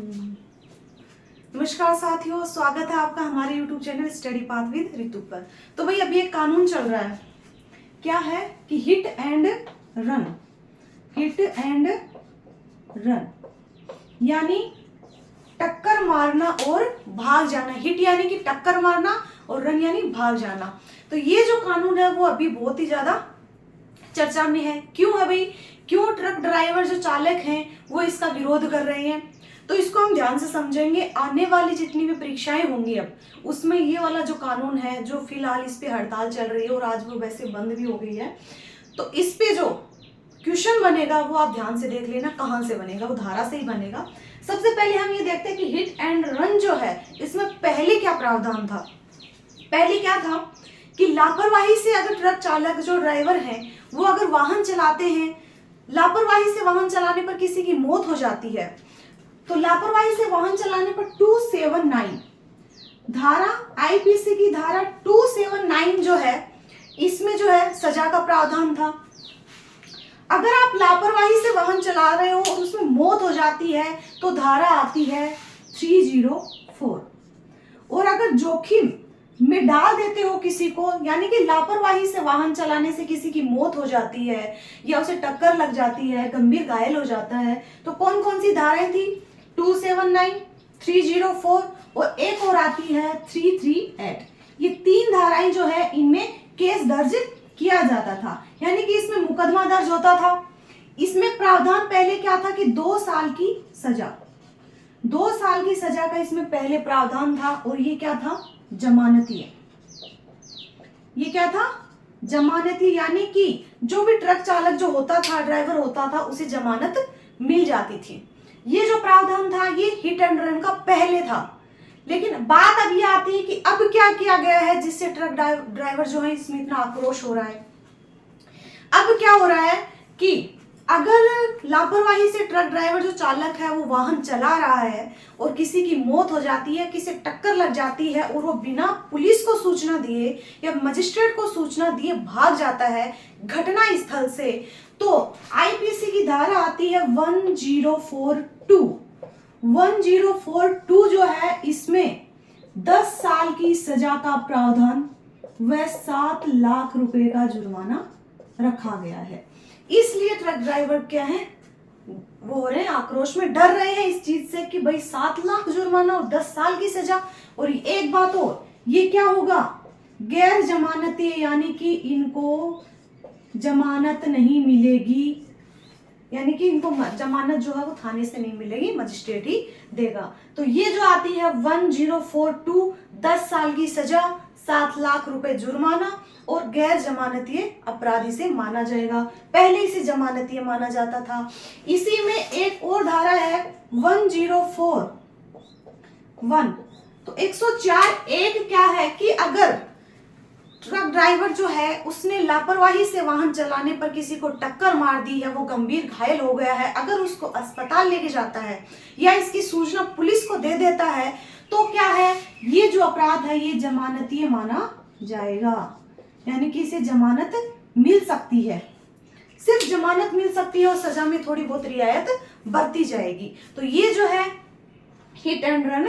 नमस्कार साथियों, स्वागत है आपका हमारे YouTube channel study path with Ritu पर। तो भाई अभी एक कानून चल रहा है, क्या है कि हिट एंड रन यानी टक्कर मारना और भाग जाना। हिट यानी कि टक्कर मारना और रन यानी भाग जाना। तो ये जो कानून है वो अभी बहुत ही ज्यादा चर्चा में है। क्यों है भाई? क्यों ट्रक ड्राइवर जो चालक हैं वो इसका विरोध कर रहे हैं? तो इसको हम ध्यान से समझेंगे। आने वाली जितनी भी परीक्षाएं होंगी अब उसमें ये वाला जो कानून है, जो फिलहाल इस पे हड़ताल चल रही है और आज वो वैसे बंद भी हो गई है, तो इस पे जो क्वेश्चन बनेगा वो आप ध्यान से देख लेना। कहाँ से बनेगा? वो धारा से ही बनेगा। सबसे पहले हम ये देखते हैं कि हिट एंड रन जो है इसमें पहले क्या प्रावधान था। पहले क्या था कि लापरवाही से अगर ट्रक चालक जो ड्राइवर हैं वो अगर वाहन चलाते हैं, लापरवाही से वाहन चलाने पर किसी की मौत हो जाती है, तो लापरवाही से वाहन चलाने पर 279 धारा, आईपीसी की धारा 279 जो है इसमें जो है सजा का प्रावधान था। अगर आप लापरवाही से वाहन चला रहे हो और उसमें मौत हो जाती है तो धारा आती है 304। और अगर जोखिम में डाल देते हो किसी को, यानी कि लापरवाही से वाहन चलाने से किसी की मौत हो जाती है या उसे टक्कर लग जाती है, गंभीर घायल हो जाता है, तो कौन कौन सी धाराएं थी? 279, 304 और एक और आती है 338। ये तीन धाराएं जो है इनमें केस दर्ज किया जाता था, यानी कि इसमें मुकदमा दर्ज होता था। इसमें प्रावधान पहले क्या था कि 2 साल की सजा, 2 साल की सजा का इसमें पहले प्रावधान था। और ये क्या था? जमानती है। ये क्या था? जमानती, यानी कि जो भी ट्रक चालक जो होता था, ड्राइवर होता था, उसे जमानत मिल जाती थी। ये जो प्रावधान था ये हिट एंड रन का पहले था। लेकिन बात अब ये आती है कि अब क्या किया गया है जिससे ट्रक ड्राइवर जो है इसमें इतना आक्रोश हो रहा है। अब क्या हो रहा है कि अगर लापरवाही से ट्रक ड्राइवर जो चालक है वो वाहन चला रहा है और किसी की मौत हो जाती है, किसी टक्कर लग जाती है और वो बिना पुलिस को सूचना दिए या मजिस्ट्रेट को सूचना दिए भाग जाता है घटना स्थल से, तो आईपीसी की धारा आती है 1042। 1042 जो है इसमें 10 साल की सजा का प्रावधान व 7 लाख रुपए का जुर्माना रखा गया है। इसलिए ट्रक ड्राइवर क्या है, वो हो रहे हैं आक्रोश में, डर रहे हैं इस चीज से कि भाई 7 लाख जुर्माना और 10 साल की सजा। और एक बात और, ये क्या होगा? गैर जमानती, यानी कि इनको जमानत नहीं मिलेगी, यानी कि इनको जमानत जो है वो थाने से नहीं मिलेगी, मजिस्ट्रेट ही देगा। तो ये जो आती है 1042, 10 साल की सजा, 7 लाख रुपए जुर्माना और गैर जमानतीय अपराधी से माना जाएगा। पहले इसे जमानतीय माना जाता था। इसी में एक और धारा है 1041। तो 104(1) क्या है कि अगर ट्रक ड्राइवर जो है उसने लापरवाही से वाहन चलाने पर किसी को टक्कर मार दी है, वो गंभीर घायल हो गया है, अगर उसको अस्पताल लेके जाता है या इसकी सूचना पुलिस को दे देता है, तो क्या है, ये जो अपराध है ये जमानतीय माना जाएगा। यानी कि इसे जमानत मिल सकती है, सिर्फ जमानत मिल सकती है और सजा में थोड़ी बहुत रियायत बरती जाएगी। तो ये जो है हिट एंड रन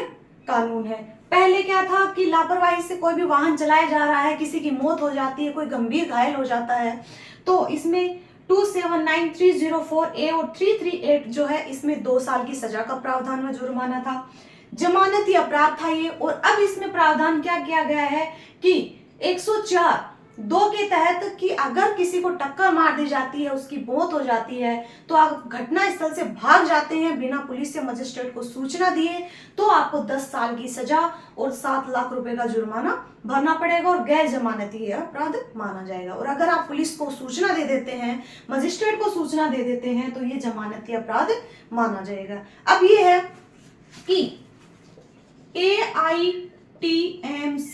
कानून है। पहले क्या था कि लापरवाही से कोई भी वाहन चलाया जा रहा है, किसी की मौत हो जाती है, कोई गंभीर घायल हो जाता है, तो इसमें 279, 304(a) और 338 जो है इसमें 2 साल की सजा का प्रावधान व जुर्माना था। जमानती अपराध था ये। और अब इसमें प्रावधान क्या किया गया है कि 104(2) के तहत कि अगर किसी को टक्कर मार दी जाती है, उसकी मौत हो जाती है, तो आप घटना स्थल से भाग जाते हैं बिना पुलिस या मजिस्ट्रेट को सूचना दिए, तो आपको 10 साल की सजा और 7 लाख रुपए का जुर्माना भरना पड़ेगा और गैर जमानती अपराध माना जाएगा। और अगर आप पुलिस को सूचना दे देते हैं, मजिस्ट्रेट को सूचना दे देते हैं, तो ये जमानती अपराध माना जाएगा। अब ये है कि AITMC,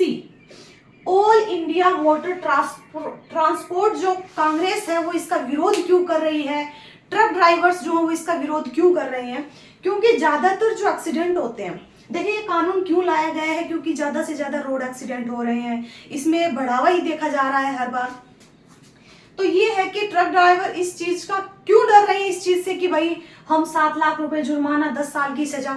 all India motor transport जो कांग्रेस है वो इसका विरोध क्यों कर रही है? ट्रक ड्राइवर्स जो है वो इसका विरोध क्यों कर रहे हैं? क्योंकि ज्यादातर जो एक्सीडेंट होते हैं, देखिए ये कानून क्यों लाया गया है, क्योंकि ज्यादा से ज्यादा रोड एक्सीडेंट हो रहे हैं, इसमें बढ़ावा ही देखा जा रहा है हर बार। तो ये है कि ट्रक ड्राइवर इस चीज का क्यों डर रहे हैं, इस चीज से कि भाई हम 7 लाख रुपए जुर्माना, 10 साल की सजा।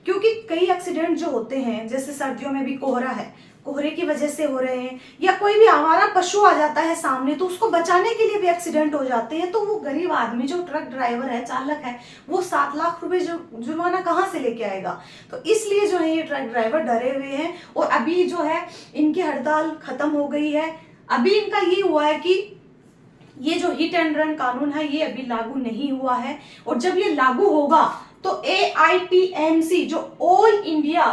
क्योंकि कई एक्सीडेंट जो होते हैं, जैसे सर्दियों में भी कोहरा है, कोहरे की वजह से हो रहे हैं, या कोई भी आवारा पशु आ जाता है सामने तो उसको बचाने के लिए भी एक्सीडेंट हो जाते हैं। तो वो गरीब आदमी जो ट्रक ड्राइवर है, चालक है, वो 7 लाख रुपए जो जुर्माना कहाँ से लेके आएगा। तो इसलिए जो है ये ट्रक ड्राइवर डरे हुए हैं। और अभी जो है इनकी हड़ताल खत्म हो गई है। अभी इनका ये हुआ है कि ये जो हिट एंड रन कानून है ये अभी लागू नहीं हुआ है, और जब ये लागू होगा तो AITMC जो ऑल इंडिया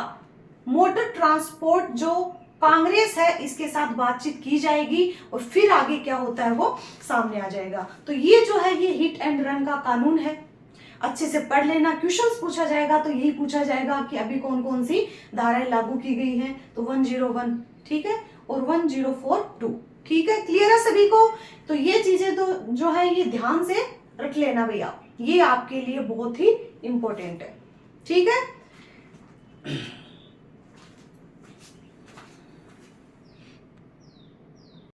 मोटर ट्रांसपोर्ट जो कांग्रेस है इसके साथ बातचीत की जाएगी, और फिर आगे क्या होता है वो सामने आ जाएगा। तो ये जो है ये हिट एंड रन का कानून है, अच्छे से पढ़ लेना। क्वेश्चंस पूछा जाएगा तो यही पूछा जाएगा कि अभी कौन कौन सी धाराएं लागू की गई हैं। तो 101 ठीक है, और 1042 ठीक है। क्लियर है सभी को। तो ये चीजें तो जो है ये ध्यान से रख लेना भैया, ये आपके लिए बहुत ही इंपॉर्टेंट है। ठीक है।